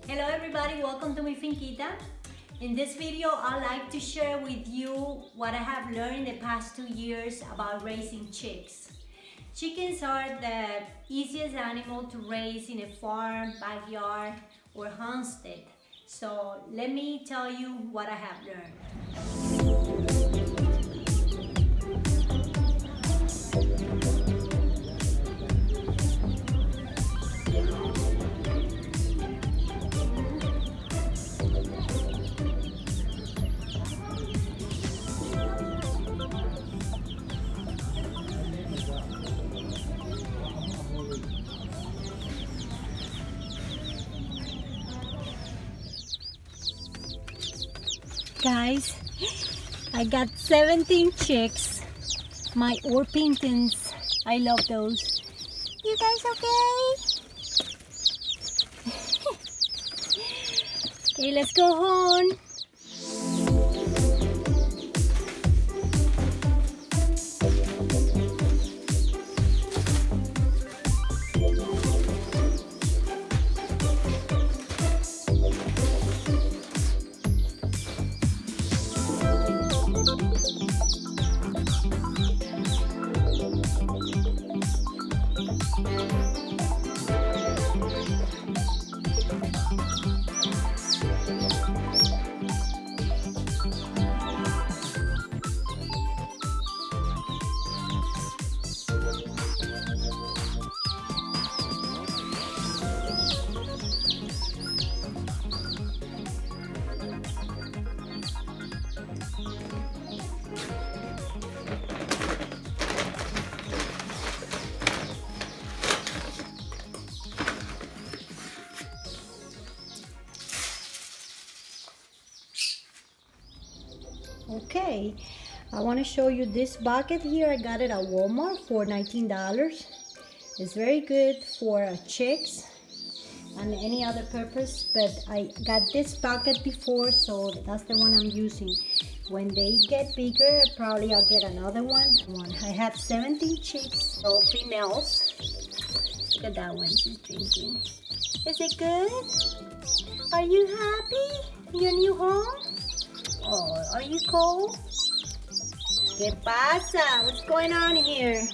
Hello everybody, welcome to my finquita. In this video, I'd like to share with you what I have learned in the past 2 years about raising chicks. Chickens are the easiest animal to raise in a farm, backyard, or homestead. So let me tell you what I have learned. Guys, I got 17 chicks. My Orpingtons. I love those. You guys okay? Okay, let's go home. Okay, I want to show you this bucket here. I got it at Walmart for $19. It's very good for chicks and any other purpose, but I got this bucket before, so that's the one I'm using. When they get bigger, probably I'll get another one. I have 17 chicks, all females. Look at that one, she's drinking. Is it good? Are you happy in your new home? Oh, are you cold? ¿Qué pasa? What's going on here?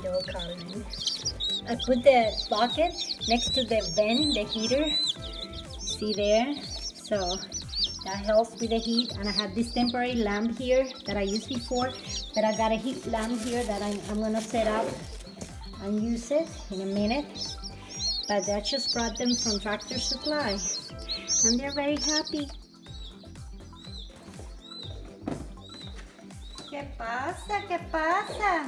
They're calling me. I put the bucket next to the vent, the heater. See there? So that helps with the heat. And I have this temporary lamp here that I used before. But I got a heat lamp here that I'm gonna set up and use it in a minute. But I just brought them from Tractor Supply. And they're very happy. ¿Qué pasa? ¿Qué pasa?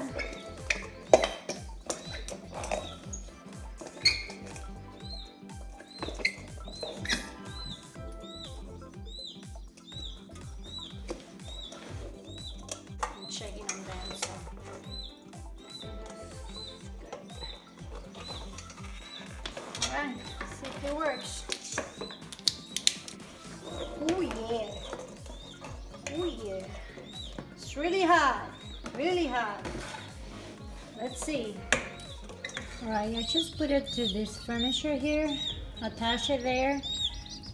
I'm checking on them, so. Alright, let's see if it works. Oh yeah. Oh yeah. It's really hot, really hot. Let's see. Alright, I just put it to this furniture here, attach it there,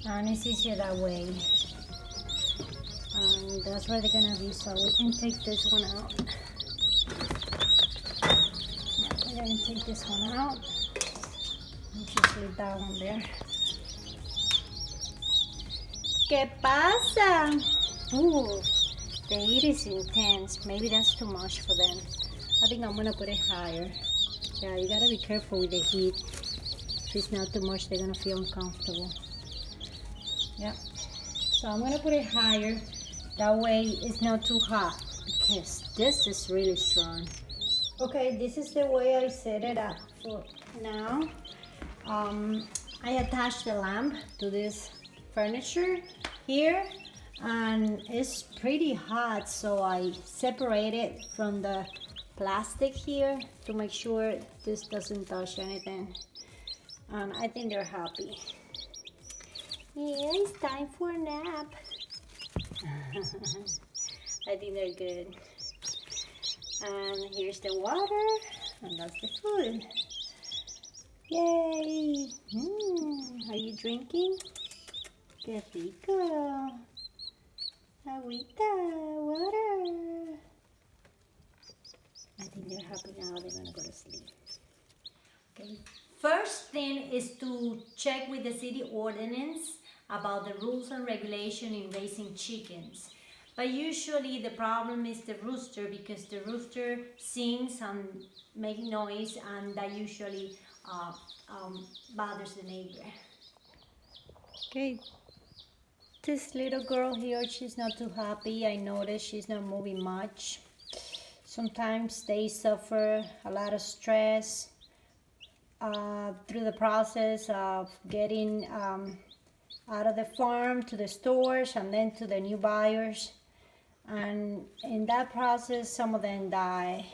and it's easier that way. And that's where they're gonna be, so we can take this one out. Yeah, we're gonna take this one out and just leave that one there. ¿Qué pasa? Ooh. The heat is intense. Maybe that's too much for them. I think I'm gonna put it higher. Yeah, you gotta be careful with the heat. If it's not too much, they're gonna feel uncomfortable. Yeah. So I'm gonna put it higher. That way it's not too hot because this is really strong. Okay, this is the way I set it up for now. I attached the lamp to this furniture here. And it's pretty hot, so I separate it from the plastic here to make sure this doesn't touch anything. And I think they're happy. Yeah, it's time for a nap. I think they're good. And here's the water, and that's the food. Yay! Are you drinking? Qué rico. Agüita, water. I think they're happy now. They're gonna go to sleep. Okay. First thing is to check with the city ordinance about the rules and regulation in raising chickens. But usually the problem is the rooster, because the rooster sings and makes noise, and that usually bothers the neighbor. Okay, this little girl here, she's not too happy. I noticed she's not moving much. Sometimes they suffer a lot of stress through the process of getting out of the farm to the stores and then to the new buyers. And in that process, some of them die.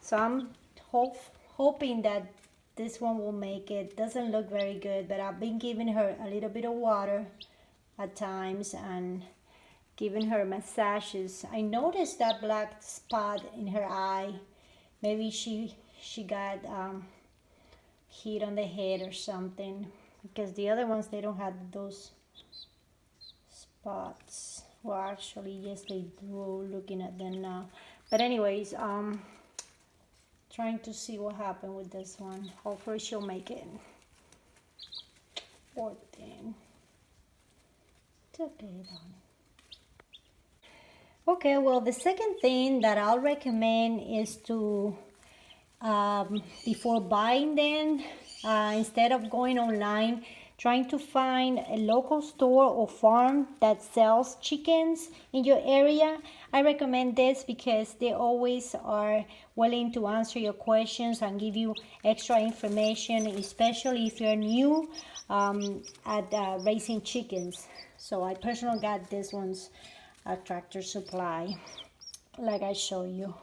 So I'm hoping that this one will make it. Doesn't look very good, but I've been giving her a little bit of water at times and giving her massages. I noticed that black spot in her eye. Maybe she got hit on the head or something, because the other ones, they don't have those spots. Well, actually, yes, they do, looking at them now. But anyways, trying to see what happened with this one. Hopefully she'll make it. Poor thing. It's okay, darling. Okay, well, the second thing that I'll recommend is to, before buying them, instead of going online, trying to find a local store or farm that sells chickens in your area. I recommend this because they always are willing to answer your questions and give you extra information, especially if you're new at raising chickens. So I personally got this ones at Tractor Supply, like I show you.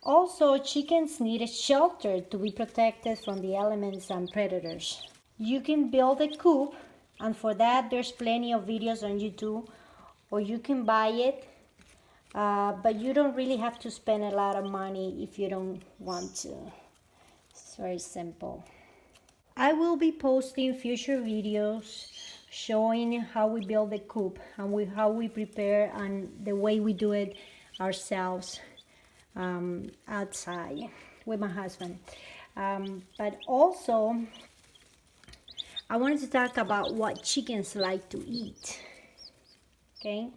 Also, chickens need a shelter to be protected from the elements and predators. You can build a coop, and for that there's plenty of videos on YouTube, or you can buy it, but you don't really have to spend a lot of money if you don't want to. It's very simple. I will be posting future videos showing how we build the coop and how we prepare and the way we do it ourselves outside with my husband. But also, I wanted to talk about what chickens like to eat. Okay,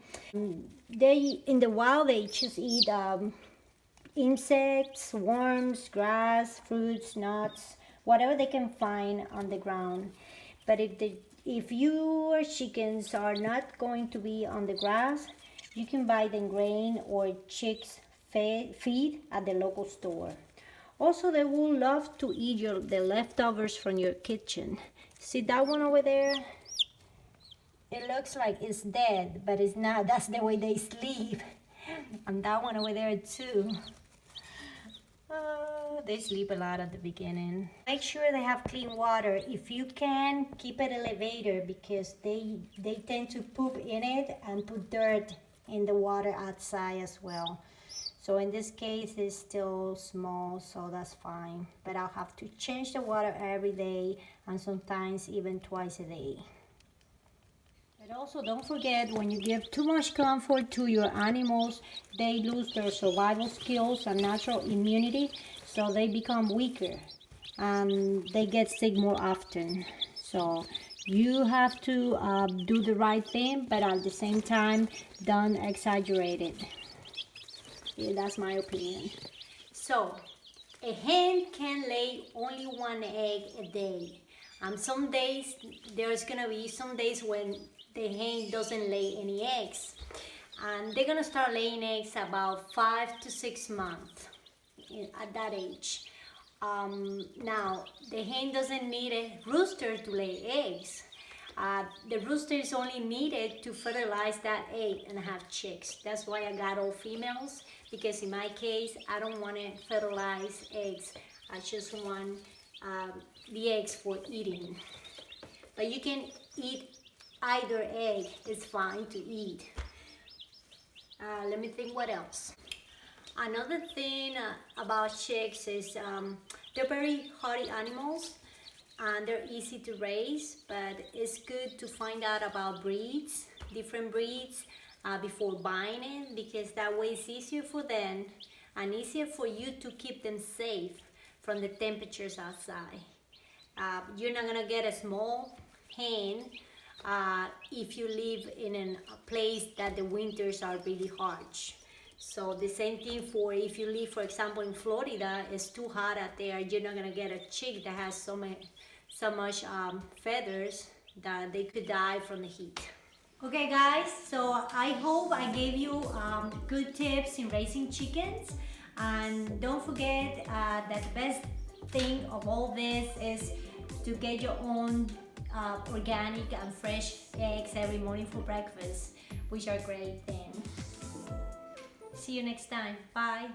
they in the wild, they just eat insects, worms, grass, fruits, nuts, whatever they can find on the ground. But if your chickens are not going to be on the grass, you can buy them grain or chicks feed at the local store. Also, they will love to eat the leftovers from your kitchen. See that one over there? It looks like it's dead, but it's not. That's the way they sleep. And that one over there too. They sleep a lot at the beginning. Make sure they have clean water. If you can, keep it elevated, because they tend to poop in it and put dirt in the water outside as well. So in this case, it's still small, so that's fine. But I'll have to change the water every day, and sometimes even twice a day. But also, don't forget, when you give too much comfort to your animals, they lose their survival skills and natural immunity, so they become weaker and they get sick more often. So you have to do the right thing, but at the same time, don't exaggerate it. Yeah, that's my opinion. So, a hen can lay only one egg a day. Some days, there's gonna be some days when the hen doesn't lay any eggs. And they're gonna start laying eggs about 5 to 6 months at that age. Now, the hen doesn't need a rooster to lay eggs. The rooster is only needed to fertilize that egg and have chicks. That's why I got all females, because in my case, I don't want to fertilize eggs. I just want the eggs for eating. But you can eat either egg, it's fine to eat. Let me think what else. Another thing about chicks is they're very hardy animals. and they're easy to raise, but it's good to find out about breeds, different breeds, before buying it, because that way it's easier for them and easier for you to keep them safe from the temperatures outside. You're not gonna get a small hen if you live in a place that the winters are really harsh. So the same thing for if you live, for example, in Florida, it's too hot out there. You're not gonna get a chick that has so much feathers that they could die from the heat. Okay guys, so I hope I gave you good tips in raising chickens, and don't forget that the best thing of all this is to get your own organic and fresh eggs every morning for breakfast, which are great then. See you next time. Bye.